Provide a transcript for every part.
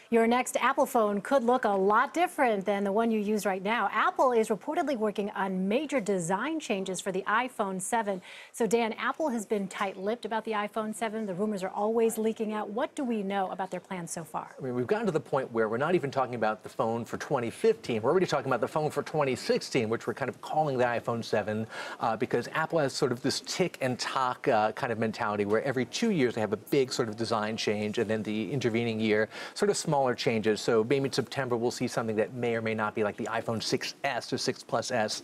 Your next Apple phone could look a lot different than the one you use right now. Apple is reportedly working on major design changes for the iPhone 7. So, Dan, Apple has been tight-lipped about the iPhone 7. The rumors are always leaking out. What do we know about their plans so far? I mean, we've gotten to the point where we're not even talking about the phone for 2015. We're already talking about the phone for 2016, which we're kind of calling the iPhone 7 because Apple has sort of this tick and tock kind of mentality where every 2 years they have a big sort of design change, and then the intervening year, sort of smaller changes. So maybe in September we'll see something that may or may not be like the iPhone 6S or 6 Plus S.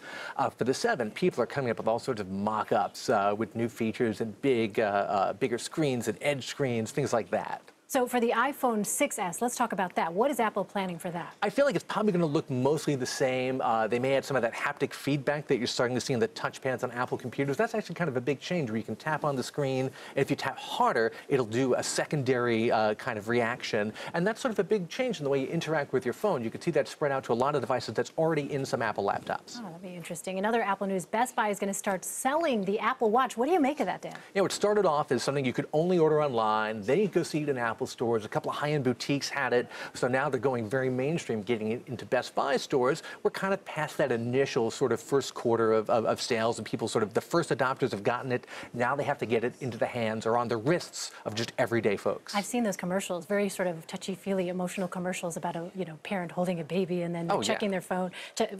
For the 7, people are coming up with all sorts of mock-ups with new features and bigger screens and edge screens, things like that. So for the iPhone 6S, let's talk about that. What is Apple planning for that? I feel like it's probably going to look mostly the same. They may add some of that haptic feedback that you're starting to see in the touchpads on Apple computers. That's actually kind of a big change where you can tap on the screen, and if you tap harder, it'll do a secondary kind of reaction. And that's sort of a big change in the way you interact with your phone. You can see that spread out to a lot of devices that's already in some Apple laptops. Oh, that'll be interesting. In other Apple news, Best Buy is going to start selling the Apple Watch. What do you make of that, Dan? You know, it started off as something you could only order online. Then you go see it in Apple stores. A couple of high-end boutiques had it. So now they're going very mainstream, getting it into Best Buy stores. We're kind of past that initial sort of first quarter of sales, and people sort of, the first adopters have gotten it. Now they have to get it into the hands or on the wrists of just everyday folks. I've seen those commercials, very sort of touchy-feely, emotional commercials about a parent holding a baby and then checking their phone,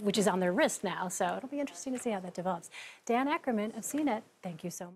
which is on their wrist now. So it'll be interesting to see how that develops. Dan Ackerman of CNET, thank you so much.